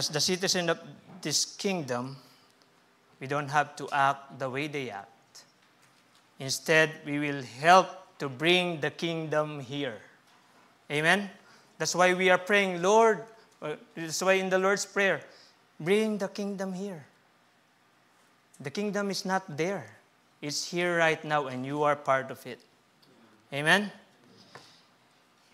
as the citizen of this kingdom, we don't have to act the way they act. Instead, we will help to bring the kingdom here. Amen? That's why we are praying, Lord, that's why in the Lord's Prayer, bring the kingdom here. The kingdom is not there. It's here right now, and you are part of it. Amen?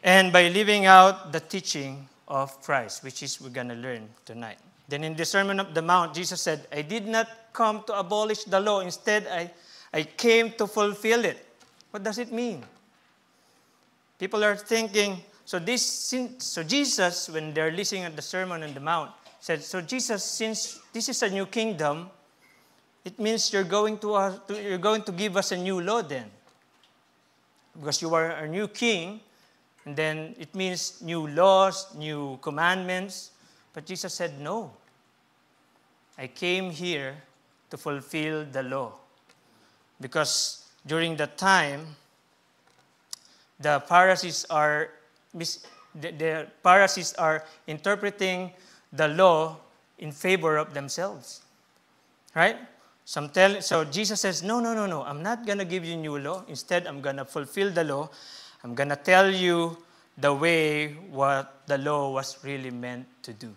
And by living out the teaching of Christ, which is we're going to learn tonight. Then in the Sermon on the Mount, Jesus said, I did not come to abolish the law. Instead, I came to fulfill it. What does it mean? People are thinking, so Jesus, when they're listening at the Sermon on the Mount, said, so Jesus, since this is a new kingdom, it means you're going to give us a new law then. Because you are a new king, and then it means new laws, new commandments. But Jesus said, no. I came here to fulfill the law. Because during that time, the Pharisees are interpreting the law in favor of themselves. Right? So Jesus says, no. I'm not going to give you new law. Instead, I'm going to fulfill the law. I'm going to tell you the way what the law was really meant to do.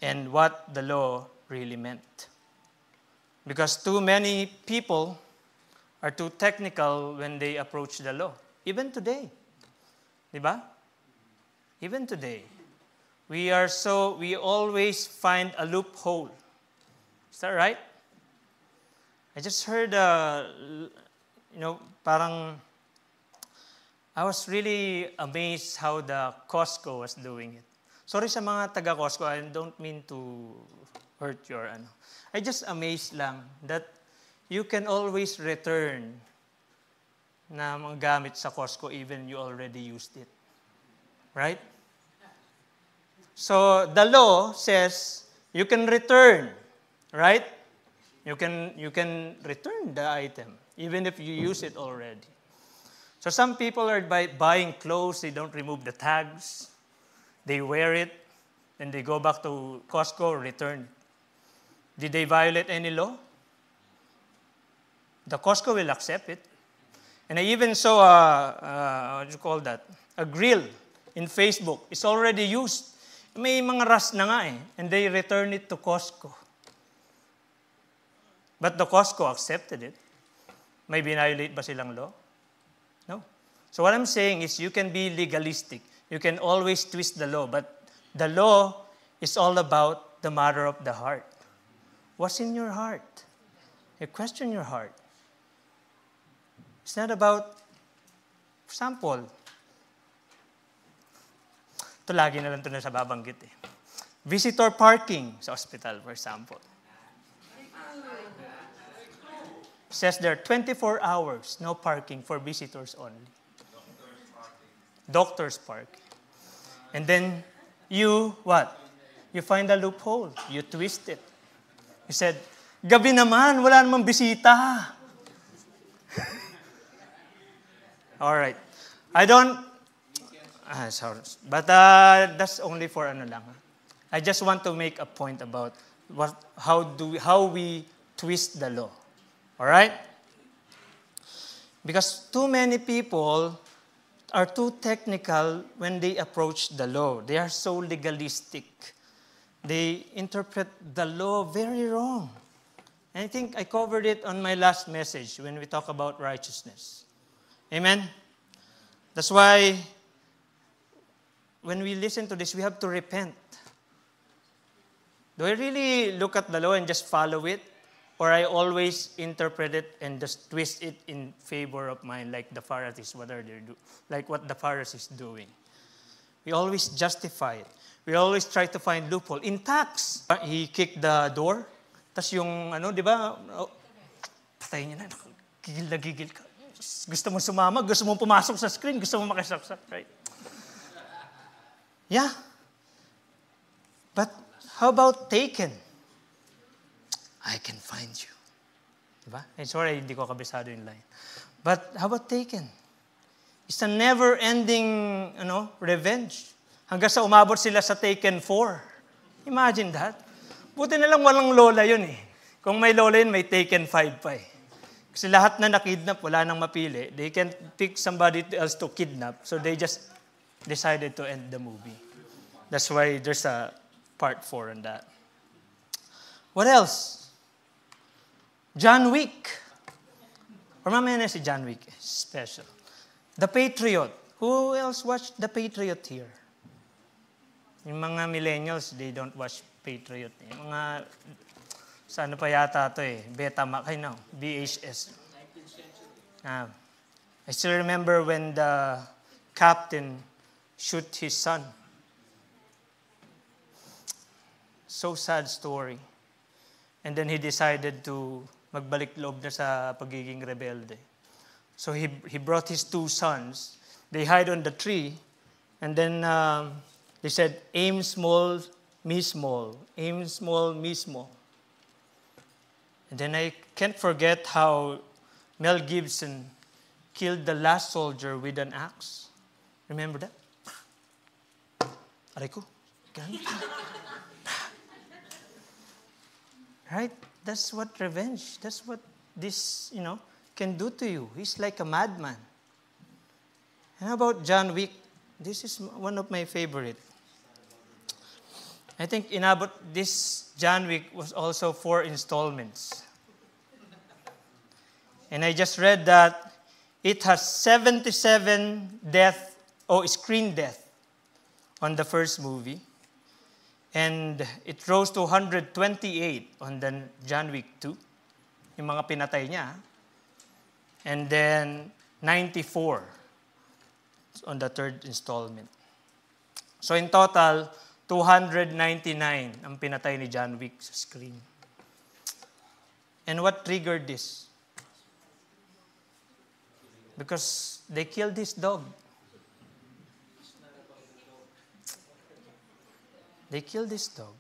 And what the law really meant. Because too many people are too technical when they approach the law. Even today. Diba? Even today. We always find a loophole. Is that right? I just heard, parang I was really amazed how the Costco was doing it. Sorry sa mga taga-Costco, I don't mean to hurt your ano. I just amazed lang that you can always return na mga gamit sa Costco even you already used it. Right? So the law says you can return, right? You can return the item even if you use it already. So some people are buying clothes, they don't remove the tags. They wear it, and they go back to Costco, return. Did they violate any law? The Costco will accept it. And I even saw a grill in Facebook. It's already used. May mga rust na nga eh, and they return it to Costco. But the Costco accepted it. May violate ba silang law? No. So what I'm saying is you can be legalistic. You can always twist the law, but the law is all about the matter of the heart. What's in your heart? You question your heart. It's not about, for example, ito lagi na lang ito na sa babanggit eh. Visitor parking sa hospital, for example. It says there, 24 hours, no parking for visitors only. Doctor's parking. And then you, what? You find a loophole. You twist it. You said, gabi naman, wala namang bisita. All right. Sorry. But that's only for ano lang. I just want to make a point about how we twist the law. All right? Because too many people are too technical when they approach the law. They are so legalistic. They interpret the law very wrong. And I think I covered it on my last message when we talk about righteousness. Amen? That's why when we listen to this, we have to repent. Do I really look at the law and just follow it? Or I always interpret it and just twist it in favor of mine, like the Pharisees, like what the Pharisees doing. We always justify it. We always try to find loophole. In tax, he kicked the door. Tas yung, di ba? Patay niya na. Gigil na gigil ka. Gusto mo sumama, gusto mo pumasok sa screen, gusto mo makisaksak, right? Yeah. But how about taken? I can find you. Diba? Sorry, hindi ko kabisado yung line. But how about taken? It's a never-ending, revenge. Hanggang sa umabot sila sa Taken 4. Imagine that. Buti na lang walang lola yun eh. Kung may lola yun, may Taken 5 pa eh. Kasi lahat na nakidnap, wala nang mapili. They can pick somebody else to kidnap. So they just decided to end the movie. That's why there's a part 4 on that. What else? John Wick. Or mamaya na si John Wick. Special. The Patriot. Who else watched The Patriot here? Yung mga millennials, they don't watch Patriot. Yung mga, saan pa yata ito eh, Betamax, I know, VHS. I still remember when the captain shoot his son. So sad story. And then he decided to magbalik loob na sa pagiging rebelde. So he brought his 2 sons. They hide on the tree. And then they said, aim small, me small. Aim small, me small. And then I can't forget how Mel Gibson killed the last soldier with an axe. Remember that? Aray ko. Right? That's what revenge, that's what this, can do to you. He's like a madman. And how about John Wick? This is one of my favorite. I think this John Wick was also 4 installments. And I just read that it has 77 screen death on the first movie. And it rose to 128 on the John Wick 2. Yung mga pinatay niya. And then 94 on the 3rd installment. So in total, 299 ang pinatay ni John Wick sa screen. And what triggered this? Because they killed his dog. They killed this dog.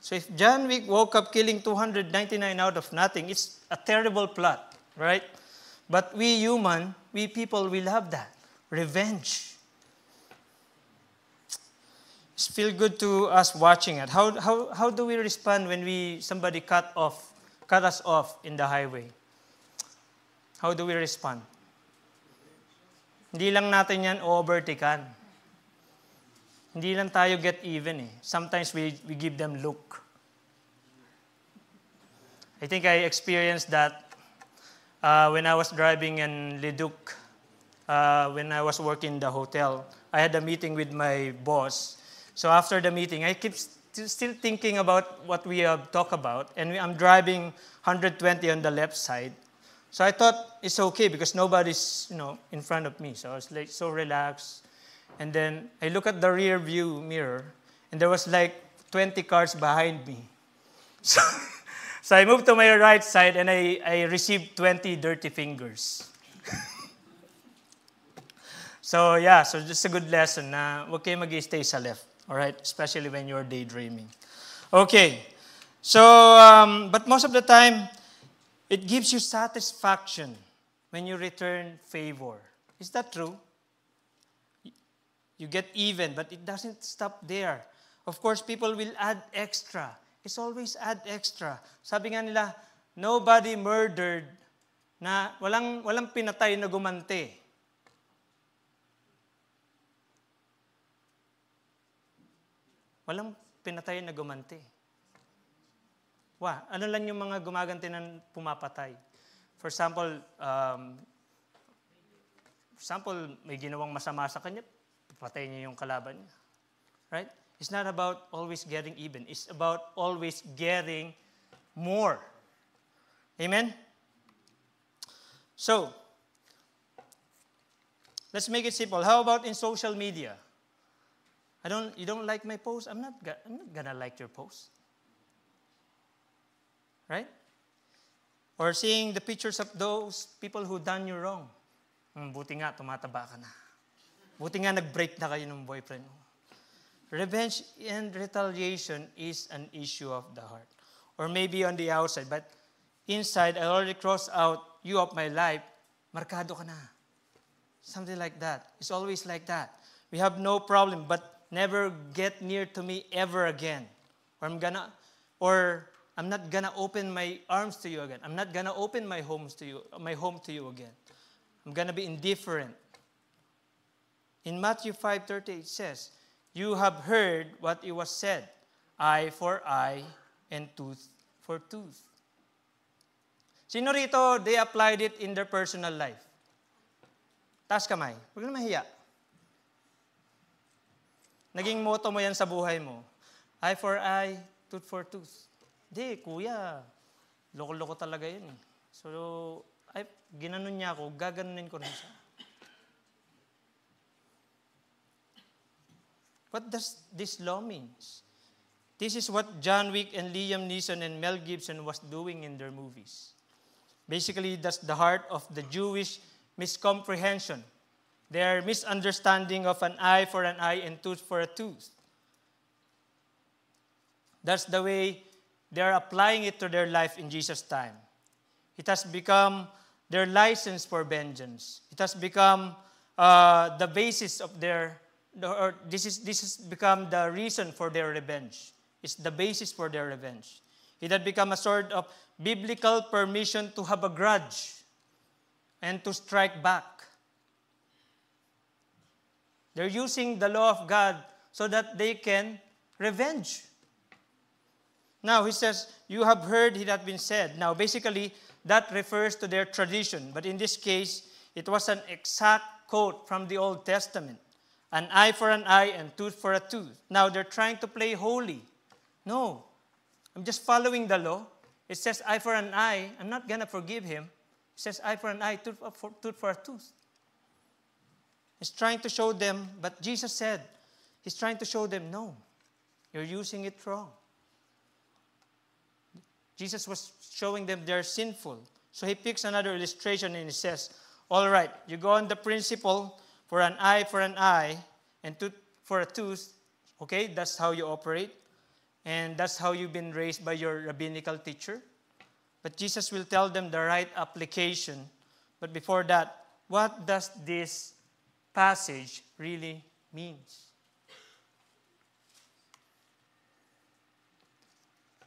So if John Wick woke up killing 299 out of nothing, it's a terrible plot, right? But we people will have that. Revenge. It's feel good to us watching it. How do we respond when somebody cut us off in the highway? How do we respond? Hindi lang natin yan overtaken. Hindi lang tayo get even eh. Sometimes we give them look. I think I experienced that when I was driving in Leduc, when I was working in the hotel. I had a meeting with my boss. So after the meeting, I keep still thinking about what we have talked about. And I'm driving 120 on the left side. So I thought it's okay because nobody's in front of me. So I was like so relaxed. And then I look at the rear view mirror, and there was like 20 cars behind me. So I moved to my right side, and I received 20 dirty fingers. So just a good lesson na huwag kayo mag-stay sa left, all right? Especially when you're daydreaming. Okay, so, but most of the time, it gives you satisfaction when you return favor. Is that true? You get even, but it doesn't stop there. Of course, people will add extra. It's always add extra. Sabi nga nila, nobody murdered na walang pinatay na gumante. Walang pinatay na gumante. Ano lang yung mga gumaganti ng pumapatay? For example, may ginawang masama sa kanya, patay niya yung kalaban niya. Right? It's not about always getting even. It's about always getting more. Amen? So, let's make it simple. How about in social media? You don't like my post? I'm not gonna like your post. Right? Or seeing the pictures of those people who done you wrong. Buti nga, tumataba ka na. Buti nga nag-break na kayo ng boyfriend mo. Revenge and retaliation is an issue of the heart. Or maybe on the outside, but inside, I already crossed out you of my life, markado ka na. Something like that. It's always like that. We have no problem, but never get near to me ever again. Or I'm not gonna open my arms to you again. I'm not gonna open my home to you again. I'm gonna be indifferent. In Matthew 5:30 it says, you have heard what it was said, eye for eye and tooth for tooth. Sino rito, they applied it in their personal life? Taas kamay. Huwag na mahiya. Naging motto mo yan sa buhay mo. Eye for eye, tooth for tooth. Di, kuya. Loko-loko talaga yun. So, ginanon niya ako, gaganunin ko rin siya. What does this law means? This is what John Wick and Liam Neeson and Mel Gibson was doing in their movies. Basically, that's the heart of the Jewish miscomprehension. Their misunderstanding of an eye for an eye and tooth for a tooth. That's the way they are applying it to their life in Jesus' time. It has become their license for vengeance. It has become the basis of this has become the reason for their revenge. It's the basis for their revenge. It had become a sort of biblical permission to have a grudge and to strike back. They're using the law of God so that they can revenge. Now, he says, you have heard it had been said. Now, basically, that refers to their tradition. But in this case, it was an exact quote from the Old Testament. An eye for an eye and tooth for a tooth. Now, they're trying to play holy. No, I'm just following the law. It says eye for an eye. I'm not going to forgive him. It says eye for an eye, tooth for a tooth. He's trying to show them, but Jesus said, he's trying to show them, no, you're using it wrong. Jesus was showing them they're sinful. So he picks another illustration and he says, all right, you go on the principle for an eye and tooth for a tooth. Okay, that's how you operate. And that's how you've been raised by your rabbinical teacher. But Jesus will tell them the right application. But before that, what does this passage really means?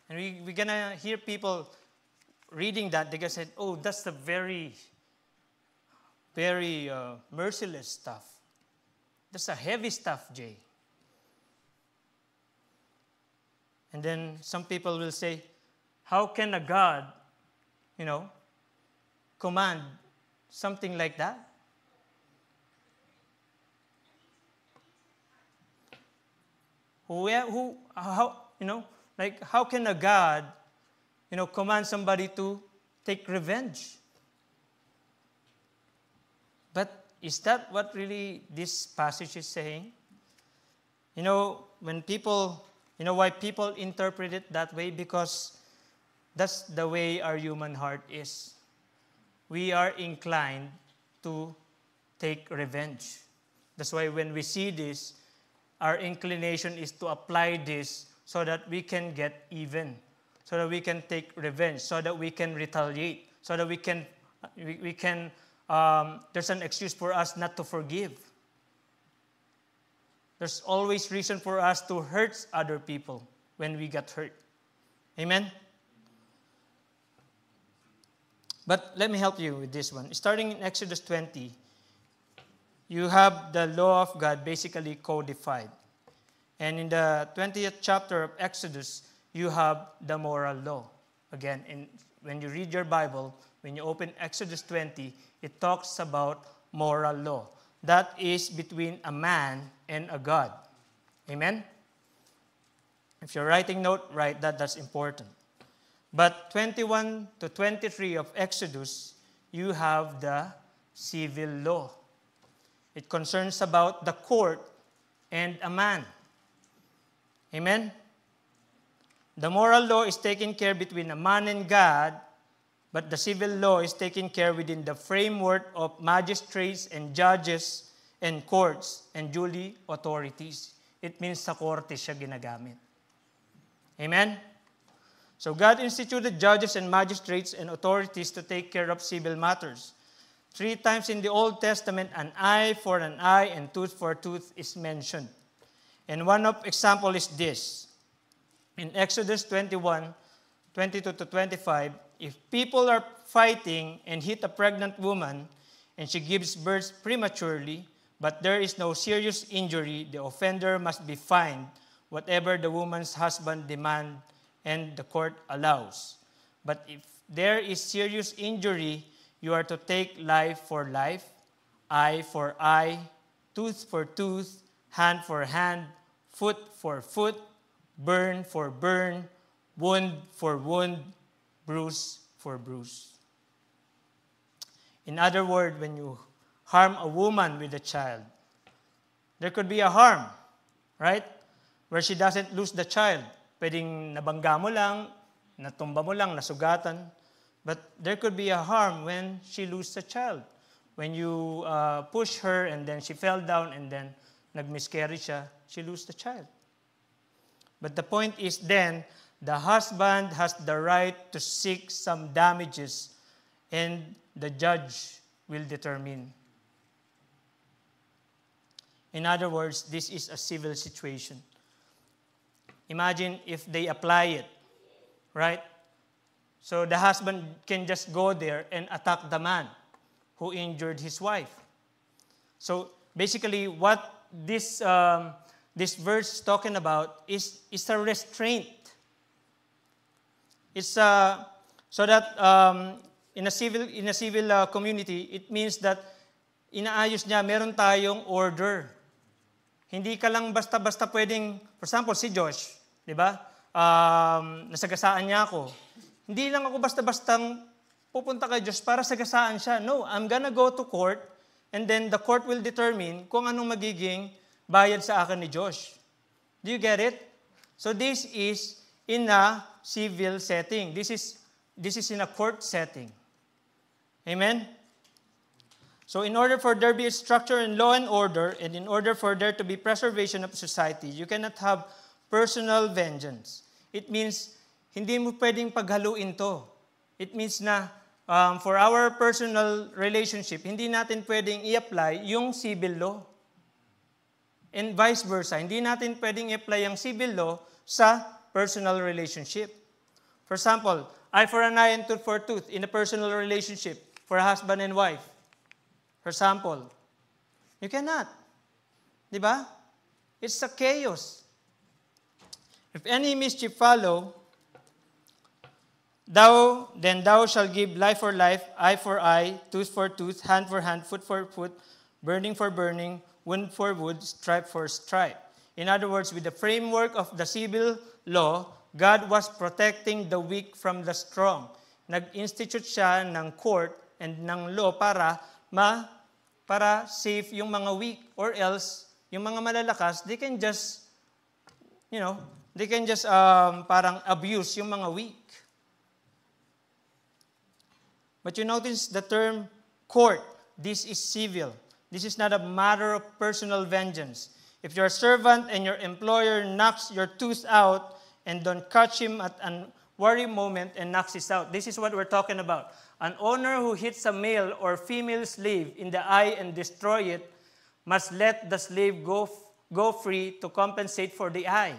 And we're going to hear people reading that. They're going to say, oh, that's the very, very merciless stuff. That's the heavy stuff, Jay. And then some people will say, how can a God, command something like that? How can a God, command somebody to take revenge? But is that what really this passage is saying? When people, why people interpret it that way? Because that's the way our human heart is. We are inclined to take revenge. That's why when we see this, our inclination is to apply this so that we can get even, so that we can take revenge, so that we can retaliate, so that we can there's an excuse for us not to forgive. There's always reason for us to hurt other people when we get hurt. Amen? But let me help you with this one. Starting in Exodus 20, you have the law of God basically codified. And in the 20th chapter of Exodus, you have the moral law. Again, when you read your Bible, when you open Exodus 20, it talks about moral law. That is between a man and a God. Amen? If you're writing note, write that. That's important. But 21 to 23 of Exodus, you have the civil law. It concerns about the court and a man. Amen? The moral law is taken care between a man and God, but the civil law is taken care within the framework of magistrates and judges and courts and duly authorities. It means sa korte siya ginagamit. Amen? So God instituted judges and magistrates and authorities to take care of civil matters. 3 times in the Old Testament, an eye for an eye and tooth for a tooth is mentioned. And one of example is this. In Exodus 21, 22 to 25, if people are fighting and hit a pregnant woman and she gives birth prematurely, but there is no serious injury, the offender must be fined whatever the woman's husband demands and the court allows. But if there is serious injury, you are to take life for life, eye for eye, tooth for tooth, hand for hand, foot for foot, burn for burn, wound for wound, bruise for bruise. In other words, when you harm a woman with a child, there could be a harm, right? Where she doesn't lose the child. Pwedeng nabangga mo lang, natumba mo lang, nasugatan. But there could be a harm when she loses a child. When you push her and then she fell down and then nag-miscarry siya, she loses the child. But the point is then, the husband has the right to seek some damages and the judge will determine. In other words, this is a civil situation. Imagine if they apply it, right? So the husband can just go there and attack the man who injured his wife. So basically what this verse is talking about is a restraint. It's so that in a civil community, it means that inaayos niya, meron tayong order. Hindi ka lang basta-basta pwedeng, for example, si Josh, di ba? Nasagasaan niya ako. Hindi lang ako basta-bastang pupunta kay Josh para sagasaan siya. No, I'm gonna go to court and then the court will determine kung anong magiging bayad sa akin ni Josh. Do you get it? So this is in a civil setting. This is in a court setting. Amen? So in order for there be a structure in law and order, and in order for there to be preservation of society, you cannot have personal vengeance. It means, hindi mo pwedeng paghaluin to. It means na for our personal relationship, hindi natin pwedeng i-apply yung civil law. And vice versa, hindi natin pwedeng i-apply yung civil law sa personal relationship. For example, eye for an eye and tooth for tooth in a personal relationship for a husband and wife. For example, you cannot. Di ba? It's a chaos. If any mischief follow, then thou shalt give life for life, eye for eye, tooth for tooth, hand for hand, foot for foot, burning for burning, wound for wood, stripe for stripe. In other words, with the framework of the civil law, God was protecting the weak from the strong. Nag-institute siya ng court and ng law para safe yung mga weak, or else yung mga malalakas, they can just parang abuse yung mga weak. But you notice the term court. This is civil. This is not a matter of personal vengeance. If your servant and your employer knocks your tooth out and don't catch him at an worry moment and knocks it out. This is what we're talking about. An owner who hits a male or female slave in the eye and destroy it must let the slave go free to compensate for the eye.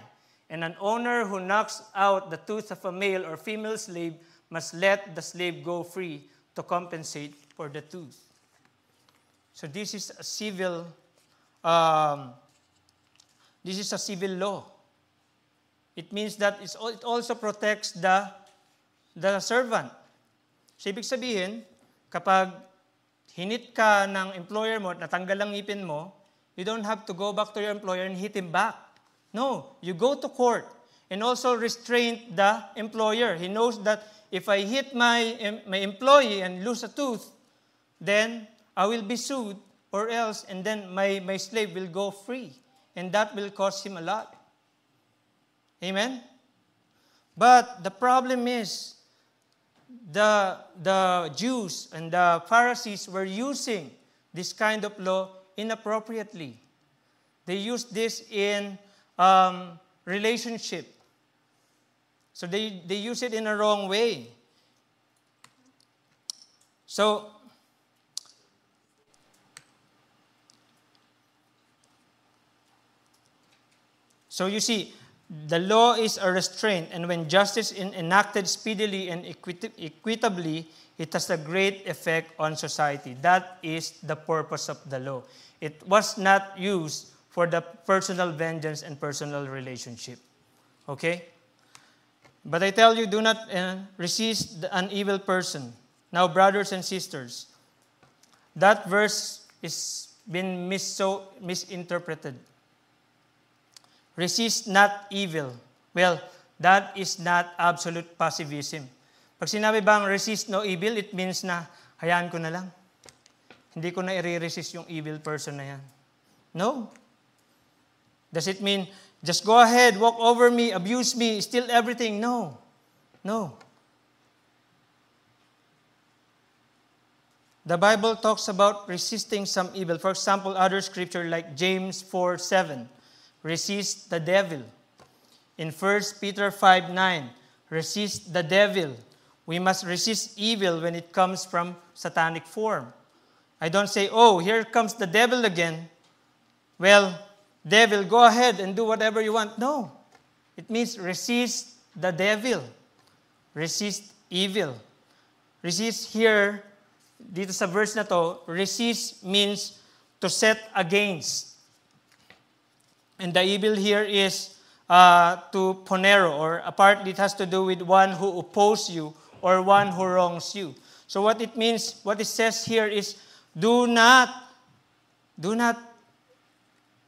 And an owner who knocks out the tooth of a male or female slave must let the slave go free to compensate for the tooth. So this is a civil law. It means that it also protects the servant. So ibig sabihin, kapag hinit ka ng employer mo at natanggal ang ngipin mo, you don't have to go back to your employer and hit him back. No, you go to court and also restrain the employer. He knows that if I hit my employee and lose a tooth, then I will be sued, or else, and then my slave will go free. And that will cost him a lot. Amen? But the problem is, the Jews and the Pharisees were using this kind of law inappropriately. They used this in relationship. So they use it in a wrong way. So, So you see, the law is a restraint, and when justice is enacted speedily and equitably, it has a great effect on society. That is the purpose of the law. It was not used for the personal vengeance and personal relationship. Okay? But I tell you, do not resist an evil person. Now, brothers and sisters, that verse is been misinterpreted. Resist not evil. Well, that is not absolute pacifism. Pag sinabi bang resist no evil, it means na hayaan ko na lang. Hindi ko na i-resist yung evil person na yan. No. Does it mean, just go ahead, walk over me, abuse me, steal everything? No. No. The Bible talks about resisting some evil. For example, other scripture like James 4:7, resist the devil. In 1 Peter 5:9, resist the devil. We must resist evil when it comes from satanic form. I don't say, oh, here comes the devil again. Well, devil, go ahead and do whatever you want. No. It means resist the devil. Resist evil. Resist here, dito sa verse na to, resist means to set against. And the evil here is to ponero, or apart, it has to do with one who opposes you or one who wrongs you. So what it means, what it says here is, do not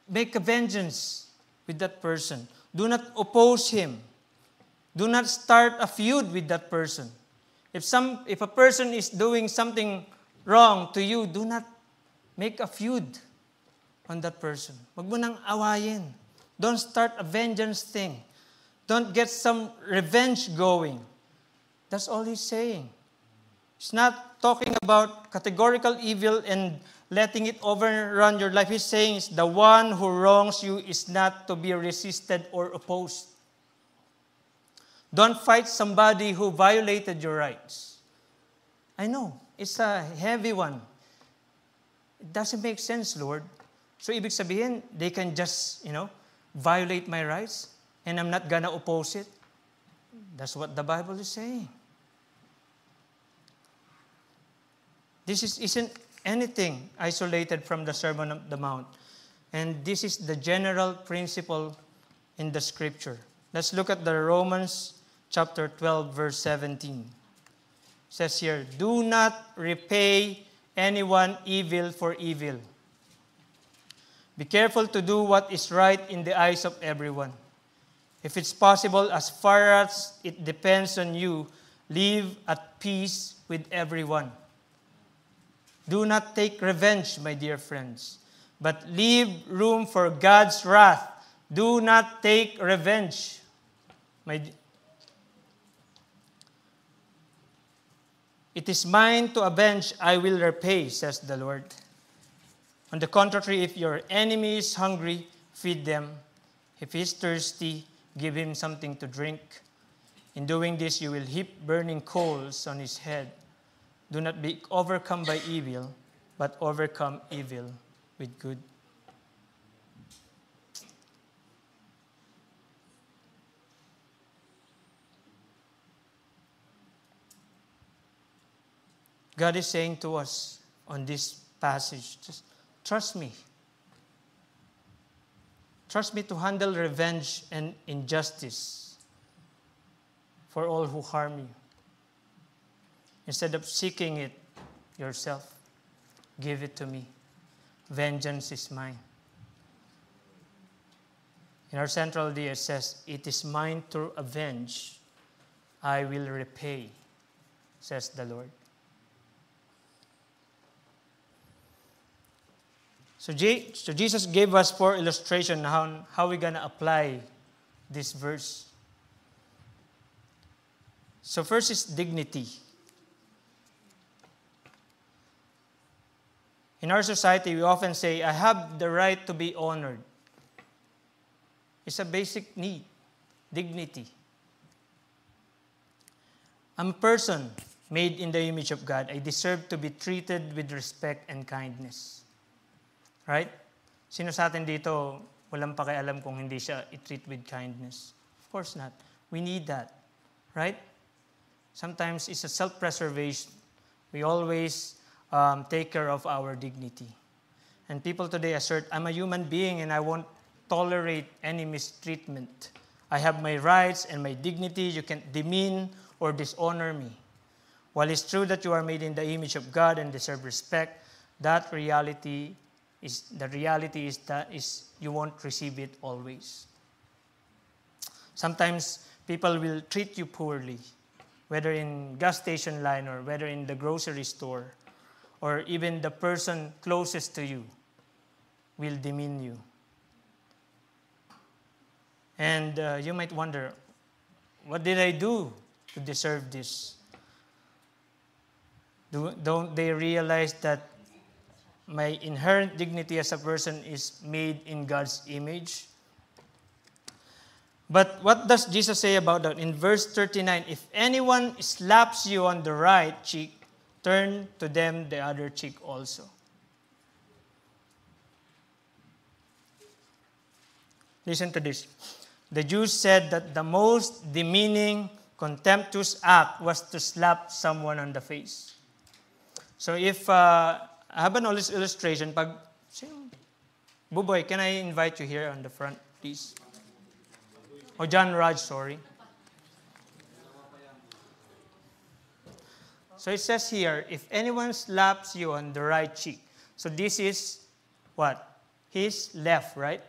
make a vengeance with that person. Do not oppose him. Do not start a feud with that person. If a person is doing something wrong to you, do not make a feud on that person. Wag mo nang awayin. Don't start a vengeance thing. Don't get some revenge going. That's all he's saying. He's not talking about categorical evil and letting it overrun your life. He's saying the one who wrongs you is not to be resisted or opposed. Don't fight somebody who violated your rights. I know, it's a heavy one. It doesn't make sense, Lord. So ibig sabihin, they can just, violate my rights and I'm not gonna oppose it. That's what the Bible is saying. This isn't anything isolated from the Sermon on the Mount. And this is the general principle in the Scripture. Let's look at the Romans chapter 12, verse 17. It says here, do not repay anyone evil for evil. Be careful to do what is right in the eyes of everyone. If it's possible, as far as it depends on you, live at peace with everyone. Do not take revenge, my dear friends, but leave room for God's wrath. Do not take revenge. It is mine to avenge, I will repay, says the Lord. On the contrary, if your enemy is hungry, feed them. If he is thirsty, give him something to drink. In doing this, you will heap burning coals on his head. Do not be overcome by evil, but overcome evil with good. God is saying to us on this passage, just trust me. Trust me to handle revenge and injustice for all who harm you. Instead of seeking it yourself, give it to me. Vengeance is mine. In our central idea, it says, it is mine to avenge. I will repay, says the Lord. So Jesus gave us 4 illustrations on how we're going to apply this verse. So first is dignity. In our society, we often say, I have the right to be honored. It's a basic need, dignity. I'm a person made in the image of God. I deserve to be treated with respect and kindness. Right? Sino sa atin dito walang pakialam kung hindi siya i-treat with kindness. Of course not. We need that. Right? Sometimes it's a self-preservation. We always take care of our dignity. And people today assert, I'm a human being and I won't tolerate any mistreatment. I have my rights and my dignity. You can't demean or dishonor me. While it's true that you are made in the image of God and deserve respect, the reality is that you won't receive it always. Sometimes people will treat you poorly, whether in gas station line or whether in the grocery store, or even the person closest to you will demean you. And you might wonder, what did I do to deserve this? Don't they realize that my inherent dignity as a person is made in God's image? But what does Jesus say about that? In verse 39, if anyone slaps you on the right cheek, turn to them the other cheek also. Listen to this. The Jews said that the most demeaning, contemptuous act was to slap someone on the face. So if I have an illustration, Buboy, can I invite you here on the front, please? Oh, John Raj, sorry. So it says here, if anyone slaps you on the right cheek. So this is what? His left, right?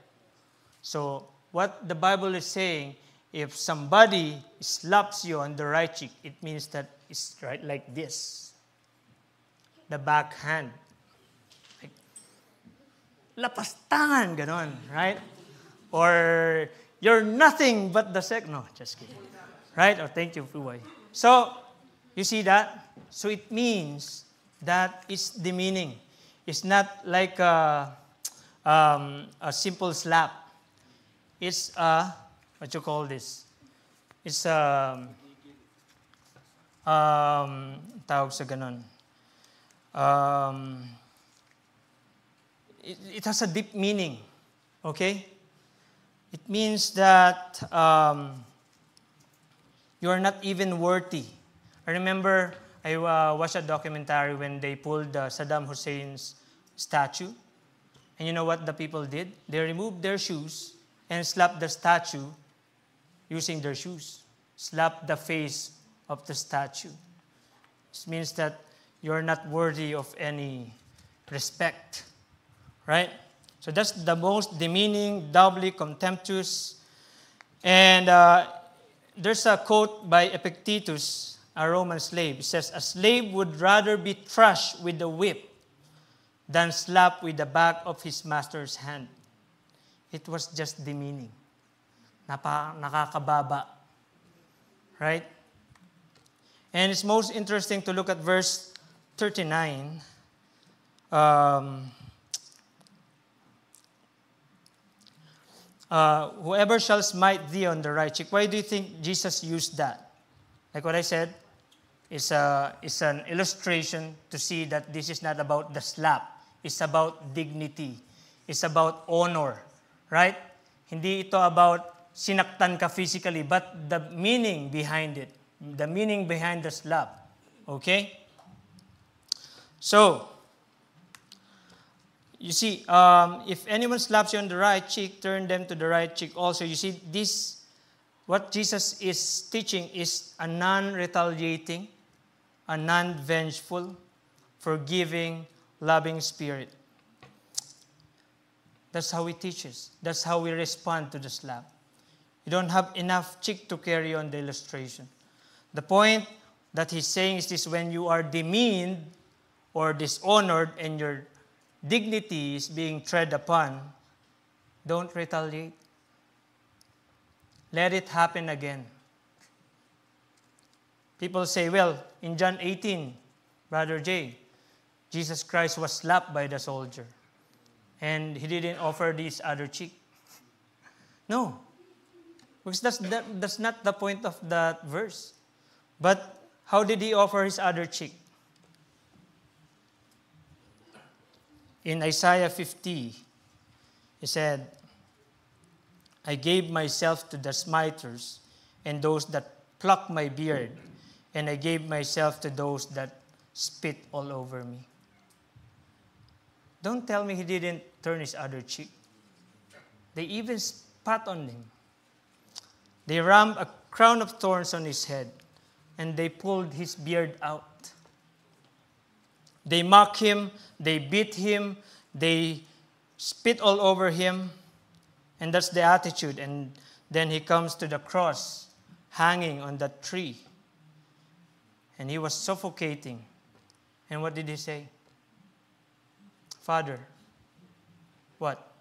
So what the Bible is saying, if somebody slaps you on the right cheek, it means that it's right like this. The backhand. Like, lapastangan, ganon, right? Or, you're nothing but the sex. No, just kidding. Right? Oh, thank you, Fuwai. So, you see that? So it means that it's demeaning. It's not like a simple slap. It's what you call this? It's tawag sa ganon. It has a deep meaning. Okay? It means that you are not even worthy. I remember I watched a documentary when they pulled Saddam Hussein's statue. And you know what the people did? They removed their shoes and slapped the statue using their shoes. Slapped the face of the statue. This means that you're not worthy of any respect. Right? So that's the most demeaning, doubly contemptuous. And there's a quote by Epictetus, a Roman slave. It says, a slave would rather be thrashed with a whip than slapped with the back of his master's hand. It was just demeaning. Nakakababa. Right? And it's most interesting to look at verse 39. Whoever shall smite thee on the right cheek. Why do you think Jesus used that? Like what I said, it's an illustration to see that this is not about the slap. It's about dignity. It's about honor. Right? Hindi ito about sinaktan ka physically, but the meaning behind it. The meaning behind the slap. Okay? So, you see, if anyone slaps you on the right cheek, turn them to the right cheek also. You see, this, what Jesus is teaching is a non-retaliating, a non-vengeful, forgiving, loving spirit. That's how he teaches. That's how we respond to the slap. You don't have enough cheek to carry on the illustration. The point that he's saying is this: when you are demeaned or dishonored and your dignity is being tread upon, don't retaliate. Let it happen again. People say, well, in John 18, Brother Jay, Jesus Christ was slapped by the soldier and he didn't offer this other cheek. No, because that's not the point of that verse. But how did he offer his other cheek? In Isaiah 50, he said, I gave myself to the smiters and those that pluck my beard, and I gave myself to those that spit all over me. Don't tell me he didn't turn his other cheek. They even spat on him. They rammed a crown of thorns on his head, and they pulled his beard out. They mocked him, they beat him, they spit all over him, and that's the attitude. And then he comes to the cross, hanging on that tree. And he was suffocating. And what did he say? Father, what?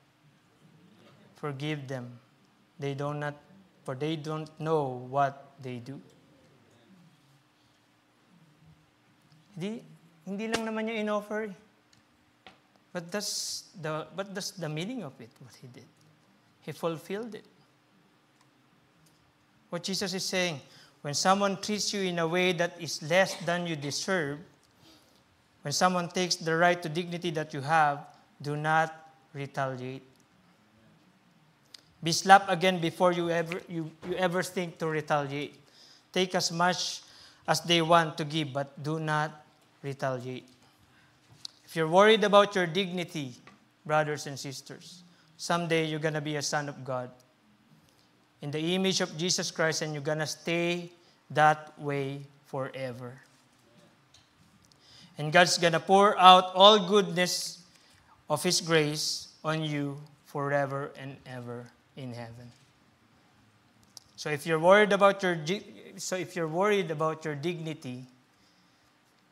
Forgive them. For they don't know what they do. Hindi lang naman niya in-offer. But that's the meaning of it, what he did. He fulfilled it. What Jesus is saying, when someone treats you in a way that is less than you deserve, when someone takes the right to dignity that you have, do not retaliate. Be slapped again before you ever think to retaliate. Take as much as they want to give, but do not retaliate. If you're worried about your dignity, brothers and sisters, someday you're going to be a son of God in the image of Jesus Christ, and you're going to stay that way forever. And God's going to pour out all goodness of His grace on you forever and ever in heaven. So if you're worried about your dignity,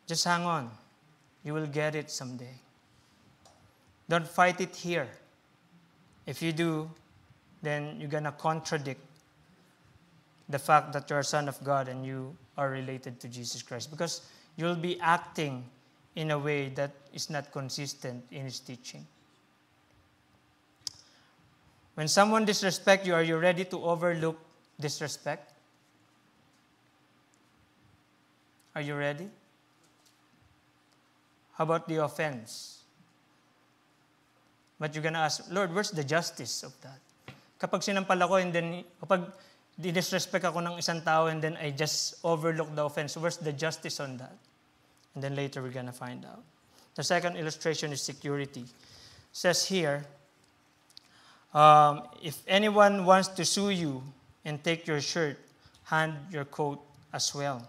just hang on. You will get it someday. Don't fight it here. If you do, then you're going to contradict the fact that you're a son of God and you are related to Jesus Christ, because you'll be acting in a way that is not consistent in His teaching. When someone disrespects you, are you ready to overlook disrespect? Are you ready? How about the offense? But you're going to ask, Lord, where's the justice of that? Kapag sinampal ako and then, kapag disrespect ako ng isang tao and then I just overlook the offense, where's the justice on that? And then later we're going to find out. The second illustration is security. It says here, if anyone wants to sue you and take your shirt, hand your coat as well.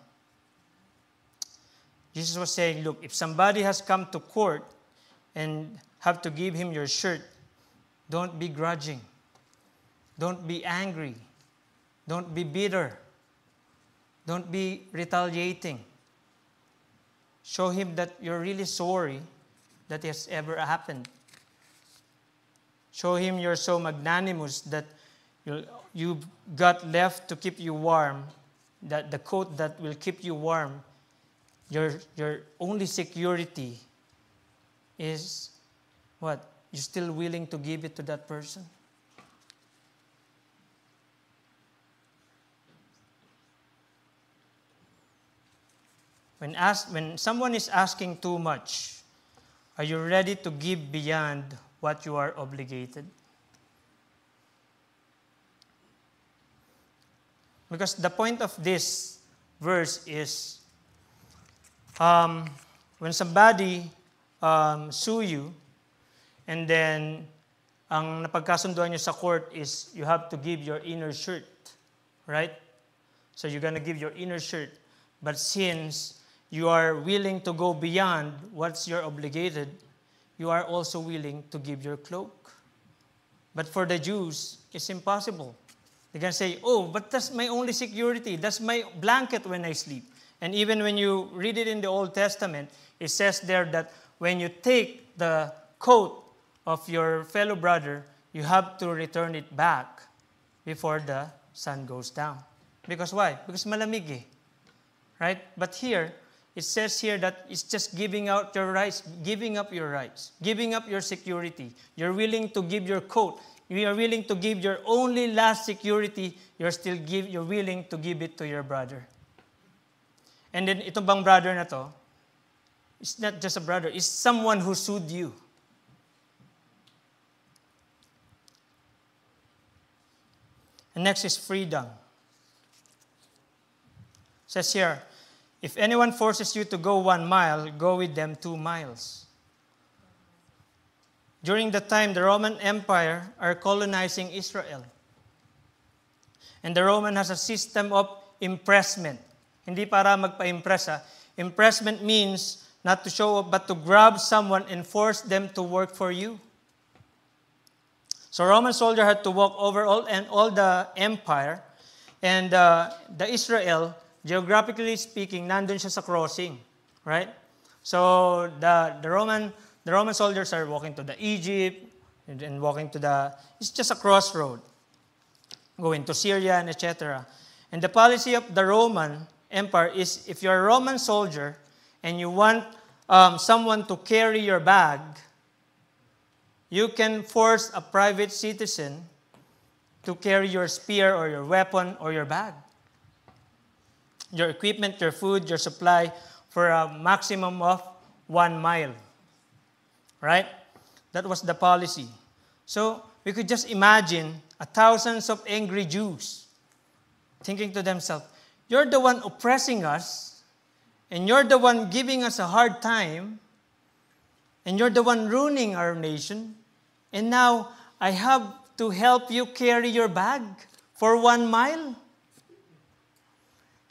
Jesus was saying, look, if somebody has come to court and have to give him your shirt, don't be grudging. Don't be angry. Don't be bitter. Don't be retaliating. Show him that you're really sorry that it has ever happened. Show him you're so magnanimous that you got left to keep you warm, that the coat that will keep you warm, your only security is what? You're still willing to give it to that person? When someone is asking too much, are you ready to give beyond what you are obligated? Because the point of this verse is, when somebody sue you, and then ang napagkasunduan nyo sa court is you have to give your inner shirt, right? So you're going to give your inner shirt. But since you are willing to go beyond what's you're obligated, you are also willing to give your cloak. But for the Jews, it's impossible. They're going to say, oh, but that's my only security. That's my blanket when I sleep. And even when you read it in the Old Testament, it says there that when you take the coat of your fellow brother, you have to return it back before the sun goes down. Because why? Because malamig eh. Right? But here, it says here that it's just giving out your rights, giving up your rights, giving up your security. You're willing to give your coat. You are willing to give your only last security. You're willing to give it to your brother. And then itong bang brother na to, it's not just a brother, it's someone who sued you. And next is freedom. It says here, if anyone forces you to go 1 mile, go with them 2 miles. During the time, the Roman Empire are colonizing Israel. And the Roman has a system of impressment. Hindi para magpa-impress. Impressment means not to show up, but to grab someone and force them to work for you. So Roman soldier had to walk over all the empire. And the Israel, geographically speaking, nandun siya sa crossing. Right? So the Roman soldiers are walking to the Egypt and walking to it's just a crossroad. Going to Syria and etc. And the policy of the Roman Empire is if you're a Roman soldier and you want someone to carry your bag, you can force a private citizen to carry your spear or your weapon or your bag. Your equipment, your food, your supply for a maximum of 1 mile. Right? That was the policy. So we could just imagine thousands of angry Jews thinking to themselves, you're the one oppressing us, and you're the one giving us a hard time, and you're the one ruining our nation, and now I have to help you carry your bag for 1 mile?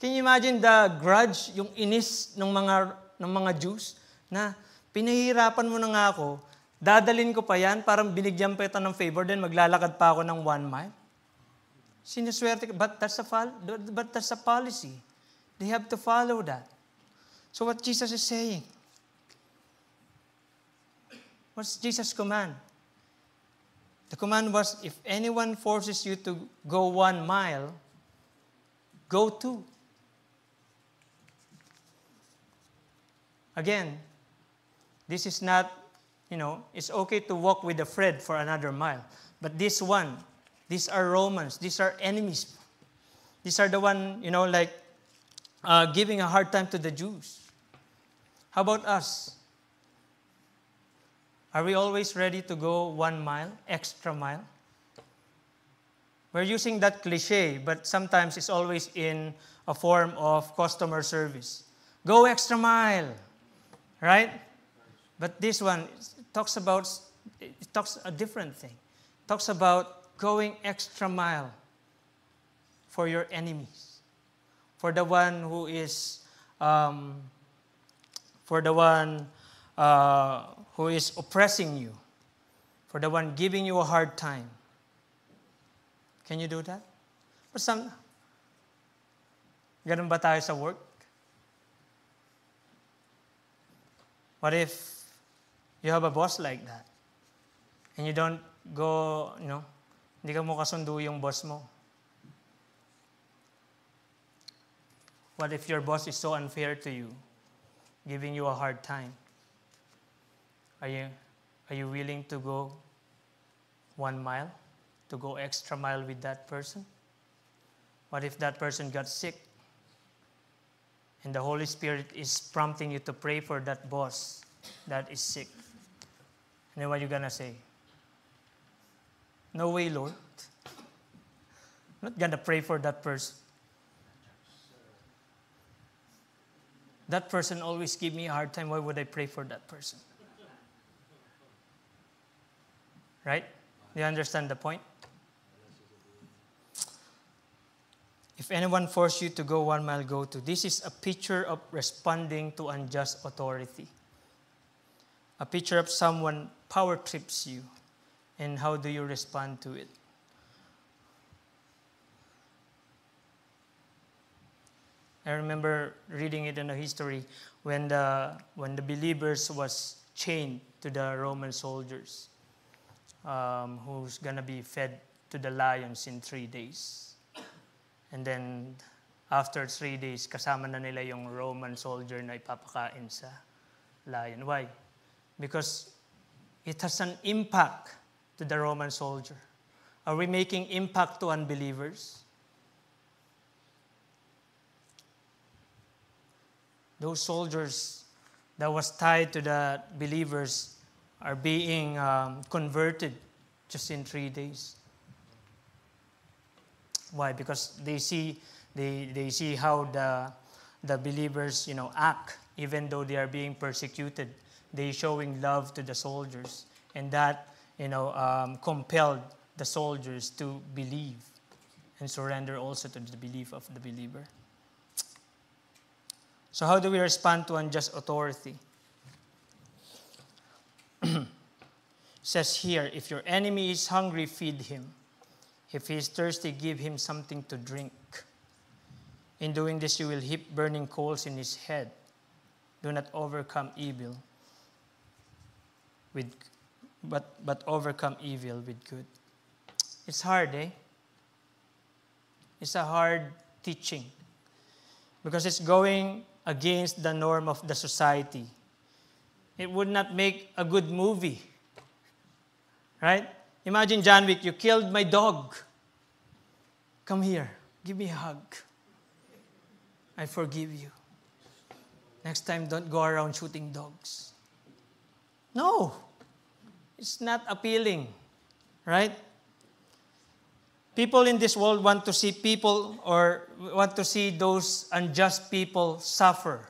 Can you imagine the grudge, yung inis ng mga Jews na pinahihirapan mo na nga ako, dadalin ko pa yan, parang binigyan pa ito ng favor, then maglalakad pa ako ng 1 mile? Sinuswerte ka, but that's a policy. They have to follow that. So what Jesus is saying? What's Jesus' command? The command was, if anyone forces you to go 1 mile, go 2. Again, this is not, it's okay to walk with a friend for another mile. But these are Romans. These are enemies. These are the one, giving a hard time to the Jews. How about us? Are we always ready to go 1 mile, extra mile? We're using that cliche, but sometimes it's always in a form of customer service. Go extra mile, right? But this one talks a different thing. It talks about going extra mile for your enemies, for the one who is, who is oppressing you, for the one giving you a hard time. Can you do that? But ganun ba tayo sa work? What if you have a boss like that? And you don't go, hindi ka mo kasundo yung boss mo. What if your boss is so unfair to you, giving you a hard time? Are you willing to go 1 mile, to go extra mile with that person? What if that person got sick and the Holy Spirit is prompting you to pray for that boss that is sick? And then what are you going to say? No way, Lord. I'm not going to pray for that person. That person always give me a hard time. Why would I pray for that person? Right? Do you understand the point? If anyone forces you to go 1 mile, go 2. This is a picture of responding to unjust authority. A picture of someone power trips you. And how do you respond to it? I remember reading it in the history when the believers was chained to the Roman soldiers, who's gonna be fed to the lions in 3 days. And then after 3 days, kasama na nila yung Roman soldier na ipapakain sa lion. Why? Because it has an impact to the Roman soldier. Are we making impact to unbelievers? Those soldiers that was tied to the believers are being converted just in 3 days. Why? Because they see how the believers, act, even though they are being persecuted. They showing love to the soldiers, and that, compelled the soldiers to believe and surrender also to the belief of the believer. So how do we respond to unjust authority? It says here, if your enemy is hungry, feed him. If he is thirsty, give him something to drink. In doing this, you will heap burning coals in his head. Do not overcome evil but overcome evil with good. It's hard, eh? It's a hard teaching because it's going against the norm of the society. It would not make a good movie, right? Imagine, John Wick, you killed my dog. Come here, give me a hug. I forgive you. Next time, don't go around shooting dogs. No, it's not appealing, right? People in this world want to see those unjust people suffer.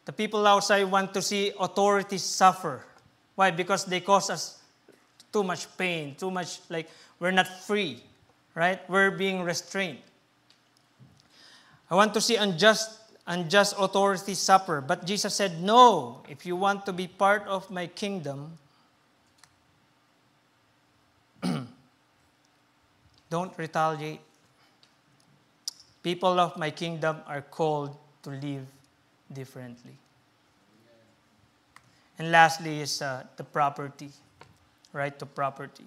The people outside want to see authorities suffer. Why? Because they cause us too much pain, too much, like we're not free, right? We're being restrained. I want to see unjust authorities suffer. But Jesus said, no, if you want to be part of my kingdom, don't retaliate. People of my kingdom are called to live differently. And lastly is the property, right to property.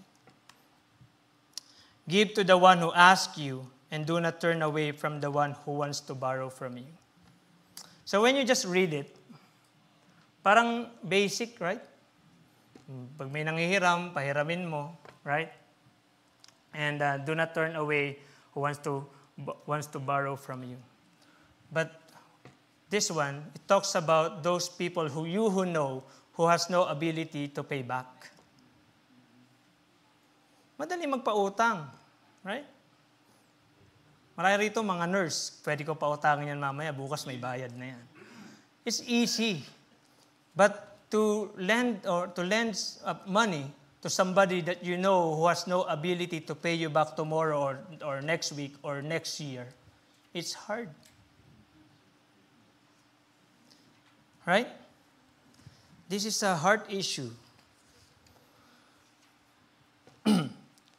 Give to the one who asks you, and do not turn away from the one who wants to borrow from you. So when you just read it, parang basic, right? Pag may nanghihiram, pahiramin mo, right? And do not turn away who wants to borrow from you. But this one, it talks about those people who know who has no ability to pay back. Madali magpautang, right? Marami rito mga nurse, pwede ko pautangin yan mamaya, bukas may bayad na yan. It's easy. But to lend money to somebody that you know who has no ability to pay you back tomorrow or next week or next year, it's hard. Right? This is a heart issue.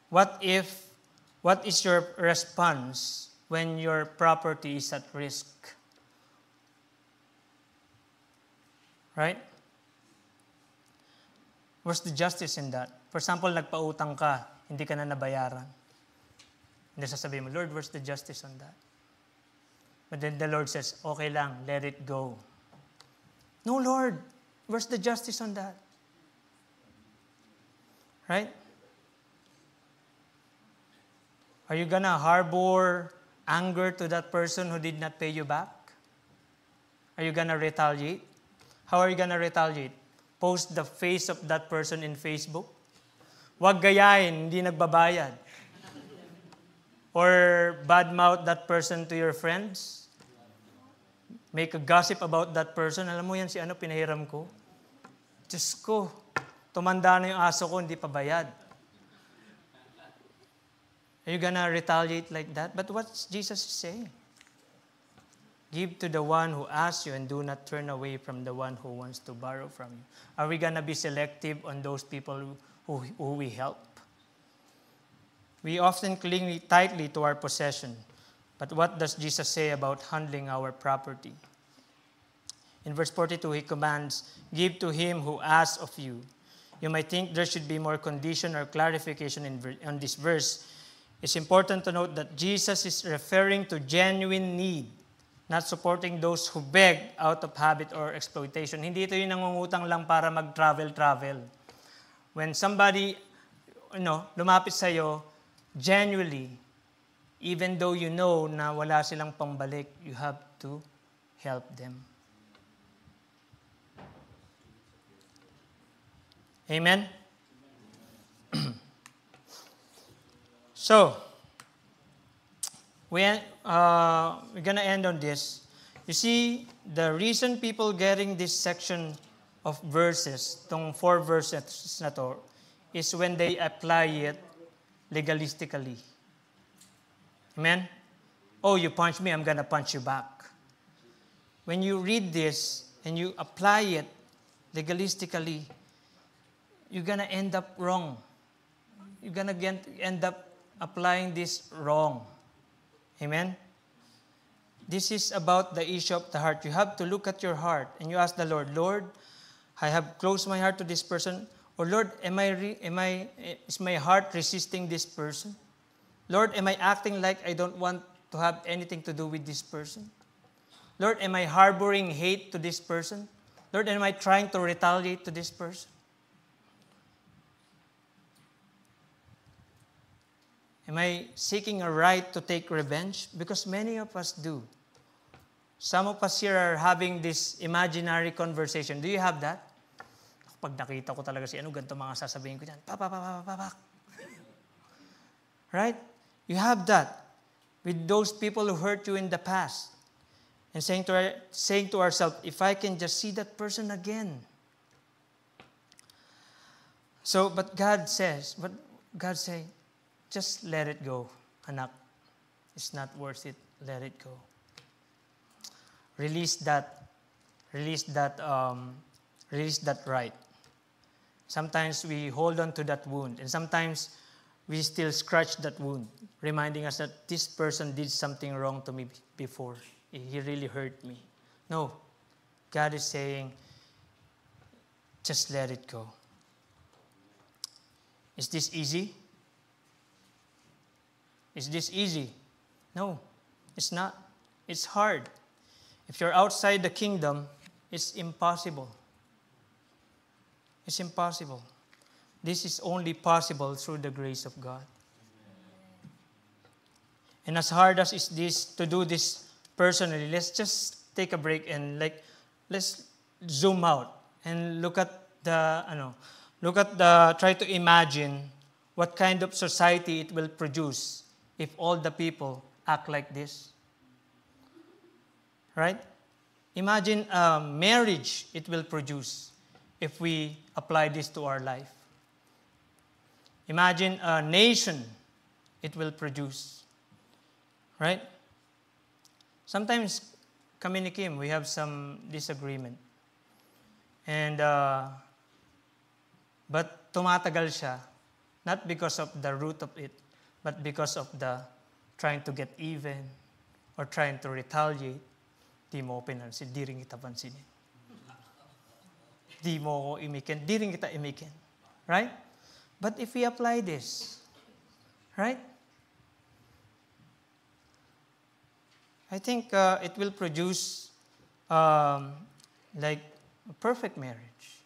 What is your response when your property is at risk? Right? Where's the justice in that? For example, nagpautang ka, hindi ka na nabayaran. Hindi sasabihin mo, Lord, where's the justice on that? But then the Lord says, okay lang, let it go. No, Lord, where's the justice on that? Right? Are you gonna harbor anger to that person who did not pay you back? Are you gonna retaliate? How are you gonna retaliate? Post the face of that person in Facebook? Huwag gayahin, hindi nagbabayad. Or badmouth that person to your friends? Make a gossip about that person. Alam mo yan, si ano pinahiram ko? Diyos ko, tumanda na yung aso ko, hindi pa bayad. Are you gonna retaliate like that? But what's Jesus saying? Give to the one who asks you and do not turn away from the one who wants to borrow from you. Are we gonna be selective on those people who we help? We often cling tightly to our possession. But what does Jesus say about handling our property? In verse 42, he commands, give to him who asks of you. You might think there should be more condition or clarification on this verse. It's important to note that Jesus is referring to genuine need, not supporting those who beg out of habit or exploitation. Hindi ito yung nangungutang lang para mag-travel. When somebody, lumapit sa'yo, genuinely, even though you know na wala silang pambalik, you have to help them. Amen? So, we're going to end on this. You see, the reason people getting this section of verses, tong 4 verses na to, is when they apply it legalistically. Amen? Oh, you punch me, I'm going to punch you back. When you read this and you apply it legalistically, you're going to end up wrong. You're going to end up applying this wrong. Amen? This is about the issue of the heart. You have to look at your heart and you ask the Lord, Lord, I have closed my heart to this person. Or Lord, is my heart resisting this person? Lord, am I acting like I don't want to have anything to do with this person? Lord, am I harboring hate to this person? Lord, am I trying to retaliate to this person? Am I seeking a right to take revenge? Because many of us do. Some of us here are having this imaginary conversation. Do you have that? Pag nakita ko talaga si ganito mga sasabihin ko dyan. Right? You have that with those people who hurt you in the past. And saying to ourselves, if I can just see that person again. So, but God say, just let it go, anak. It's not worth it. Let it go. Release that right. Sometimes we hold on to that wound, and sometimes we still scratch that wound, reminding us that this person did something wrong to me before. He really hurt me. No. God is saying, just let it go. Is this easy? Is this easy? No, it's not. It's hard. If you're outside the kingdom, it's impossible. It's impossible. This is only possible through the grace of God. And as hard as it is to do this personally, let's just take a break and let's zoom out and try to imagine what kind of society it will produce if all the people act like this. Right? Imagine a marriage it will produce if we apply this to our life. Imagine a nation it will produce. Right? Sometimes, kami ni Kim, we have some disagreement. And, but tumatagal siya, not because of the root of it, but because of the trying to get even or trying to retaliate. Di mo pinansin, di rin kita pansinin. Di mo ko imikin, di rin kita imikin. Right? But if we apply this, right? I think it will produce like a perfect marriage.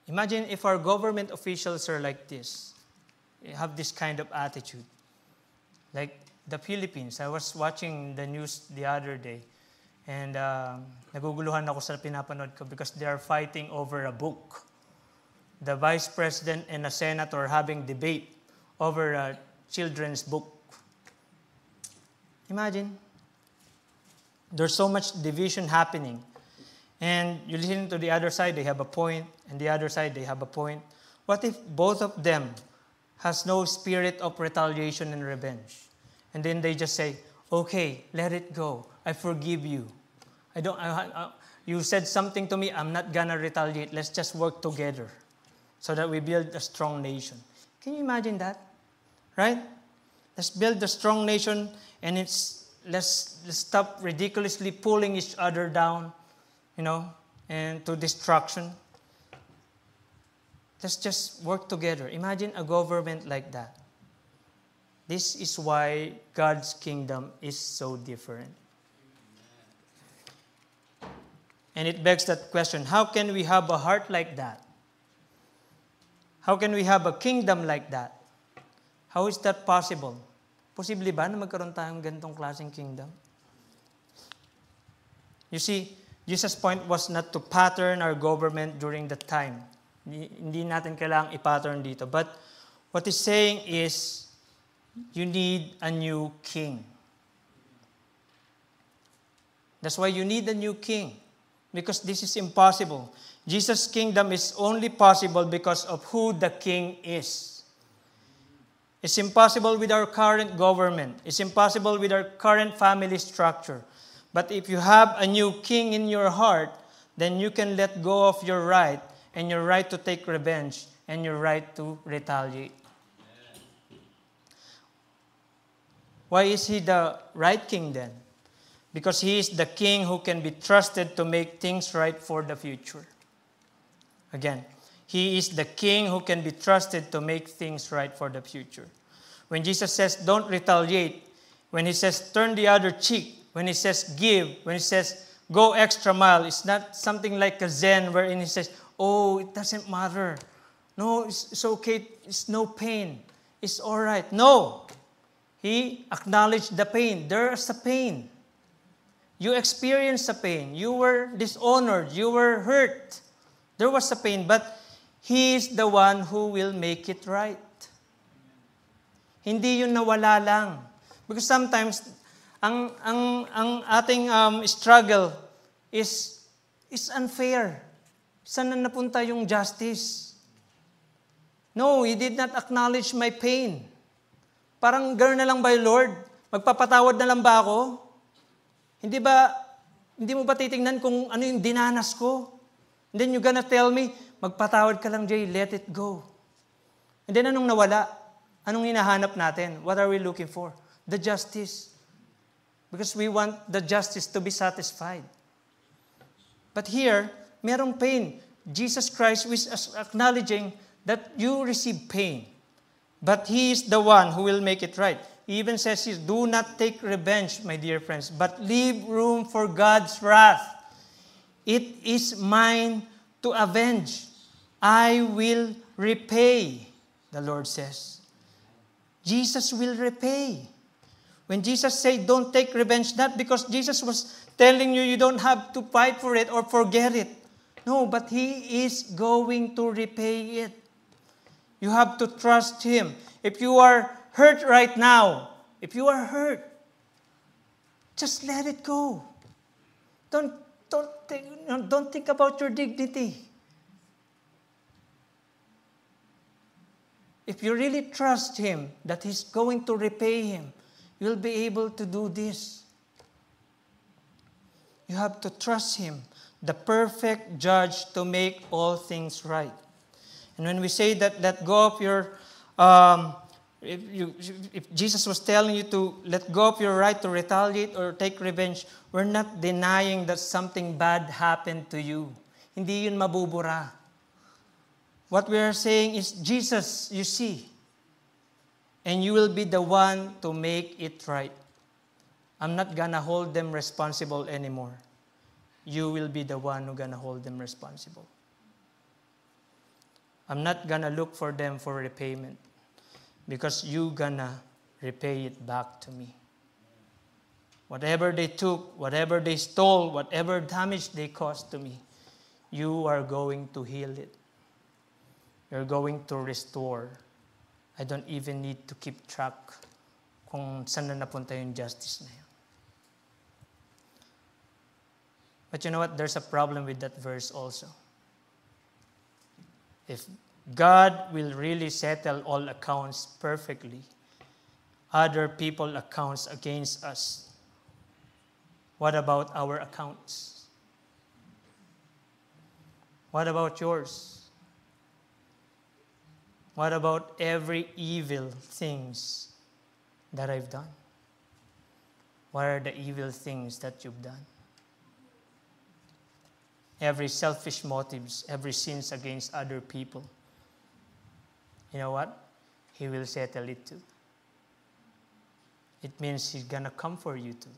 Imagine if our government officials are like this, have this kind of attitude. Like the Philippines, I was watching the news the other day, and naguguluhan ako sa pinapanood ko because they are fighting over a book. The vice president and a senator having debate over a children's book. Imagine, there's so much division happening. And you listen to the other side, they have a point, and the other side, they have a point. What if both of them has no spirit of retaliation and revenge? And then they just say, okay, let it go. I forgive you. You said something to me, I'm not gonna retaliate. Let's just work together so that we build a strong nation. Can you imagine that? Right? Let's build a strong nation, and let's stop ridiculously pulling each other down, and to destruction. Let's just work together. Imagine a government like that. This is why God's kingdom is so different. And it begs that question, how can we have a heart like that? How can we have a kingdom like that? How is that possible? Posible ba na magkaroon tayong ganitong klaseng kingdom? You see, Jesus' point was not to pattern our government during that time. Hindi natin kailangang i-pattern dito. But what he's saying is, you need a new king. That's why you need a new king, because this is impossible. Jesus' kingdom is only possible because of who the king is. It's impossible with our current government. It's impossible with our current family structure. But if you have a new king in your heart, then you can let go of your right, and your right to take revenge, and your right to retaliate. Why is he the right king then? Because he is the king who can be trusted to make things right for the future. Again, he is the king who can be trusted to make things right for the future. When Jesus says, don't retaliate, when he says, turn the other cheek, when he says, give, when he says, go extra mile, it's not something like a Zen wherein he says, oh, it doesn't matter. No, it's okay. It's no pain. It's all right. No. He acknowledged the pain. There's a pain. You experienced a pain. You were dishonored. You were hurt. There was a pain, but He is the one who will make it right. Hindi yun nawala lang. Because sometimes, ang ating struggle is unfair. Saan na napunta yung justice? No, He did not acknowledge my pain. Parang gano'n na lang ba, Lord? Magpapatawad na lang ba ako? Hindi mo ba titingnan kung ano yung dinanas ko? And then you're gonna tell me, magpatawad ka lang, Jay, let it go. And then anong nawala? Anong hinahanap natin? What are we looking for? The justice. Because we want the justice to be satisfied. But here, merong pain. Jesus Christ is acknowledging that you receive pain. But He is the one who will make it right. He even says, do not take revenge, my dear friends, but leave room for God's wrath. It is mine to avenge. I will repay, the Lord says. Jesus will repay. When Jesus said, don't take revenge, not because Jesus was telling you don't have to fight for it or forget it. No, but He is going to repay it. You have to trust Him. If you are hurt right now, if you are hurt, just let it go. Don't think about your dignity. If you really trust Him, that He's going to repay Him, you'll be able to do this. You have to trust Him, the perfect judge, to make all things right. And when we say that let go of your, if Jesus was telling you to let go of your right to retaliate or take revenge, we're not denying that something bad happened to you. Hindi yun mabubura. What we are saying is, Jesus, you see, and you will be the one to make it right. I'm not gonna hold them responsible anymore. You will be the one who's gonna hold them responsible. I'm not gonna look for them for repayment, because you're gonna repay it back to me. Whatever they took, whatever they stole, whatever damage they caused to me, you are going to heal it. You're going to restore. I don't even need to keep track kung saan na napunta yung justice na yun. But you know what? There's a problem with that verse also. If God will really settle all accounts perfectly, other people's accounts against us, what about our accounts? What about yours? What about every evil things that I've done? What are the evil things that you've done? Every selfish motives, every sins against other people. You know what? He will settle it too. It means He's gonna come for you too.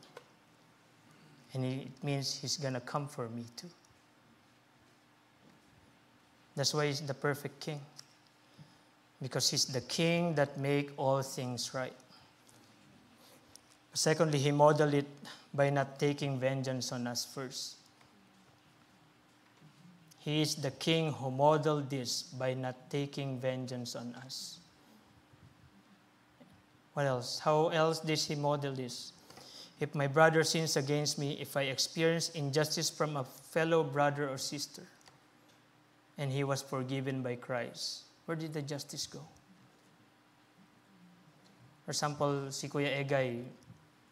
And it means He's gonna come for me too. That's why He's the perfect King. Because He's the King that make all things right. Secondly, He modeled it by not taking vengeance on us first. He is the King who modeled this by not taking vengeance on us. What else? How else did he model this? If my brother sins against me, if I experience injustice from a fellow brother or sister, and he was forgiven by Christ, where did the justice go? For example, si Kuya Egay,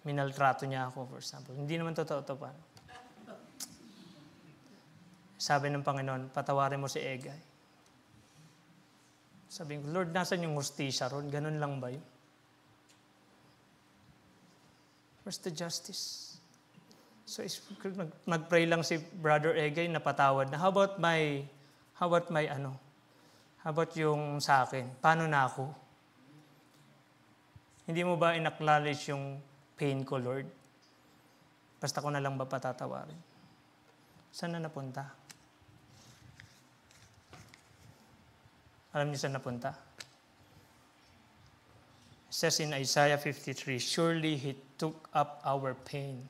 minaltrato niya ako, for example. Hindi naman totoo ito pa. Sabi ng Panginoon, patawarin mo si Egay. Sabi ko, Lord, nasan yung hustisya ron? Ganun lang ba yun? Where's the justice? So, nag-pray lang si Brother Egay, napatawad na. How about yung sa akin? Paano na ako? Hindi mo ba in-acknowledge yung pain ko, Lord? Basta ko na lang ba patatawarin? Saan na napunta? Alam niyo saan napunta? It says in Isaiah 53, surely He took up our pain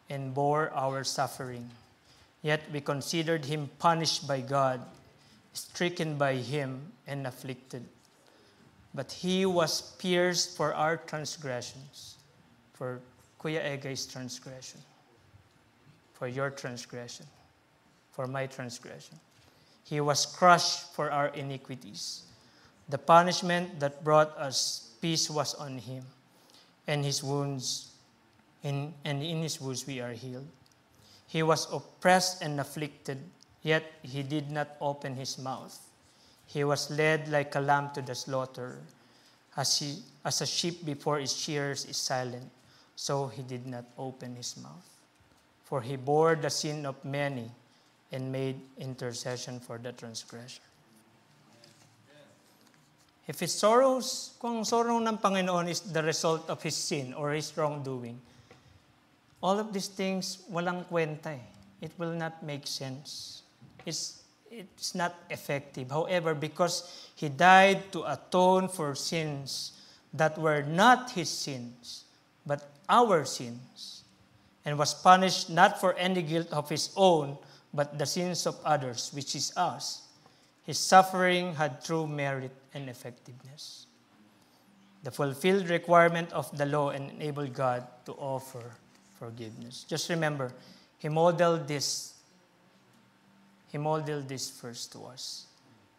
and bore our suffering. Yet we considered Him punished by God, stricken by Him, and afflicted. But He was pierced for our transgressions, for Kuya Egay's transgression, for your transgression, for my transgression. He was crushed for our iniquities. The punishment that brought us peace was on Him, and in His wounds we are healed. He was oppressed and afflicted, yet He did not open His mouth. He was led like a lamb to the slaughter. As a sheep before its shearers is silent, so He did not open His mouth. For He bore the sin of many and made intercession for the transgressor. If His sorrows, kung ang sorrow ng Panginoon is the result of His sin or His wrongdoing, all of these things, walang kwenta eh. It will not make sense. It's not effective. However, because He died to atone for sins that were not His sins, but our sins, and was punished not for any guilt of His own, but the sins of others, which is us, His suffering had true merit and effectiveness. The fulfilled requirement of the law enabled God to offer forgiveness. Just remember, He modeled this first to us.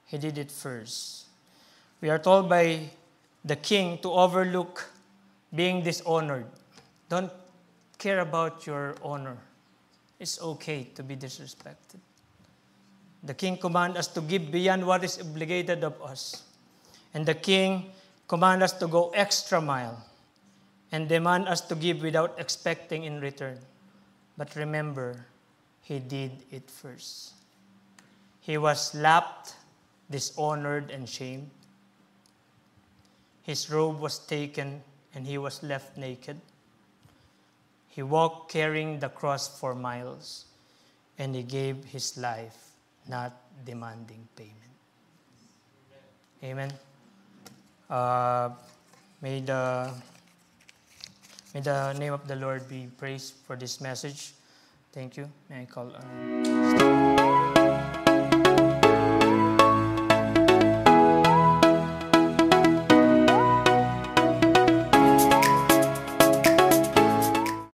He did it first. We are told by the king to overlook being dishonored. Don't care about your honor. It's okay to be disrespected. The king commands us to give beyond what is obligated of us. And the king commands us to go extra mile and demand us to give without expecting in return. But remember, He did it first. He was slapped, dishonored, and shamed. His robe was taken, and He was left naked. He walked carrying the cross for miles, and He gave His life, not demanding payment. Amen. May the name of the Lord be praised for this message. Thank you. May I call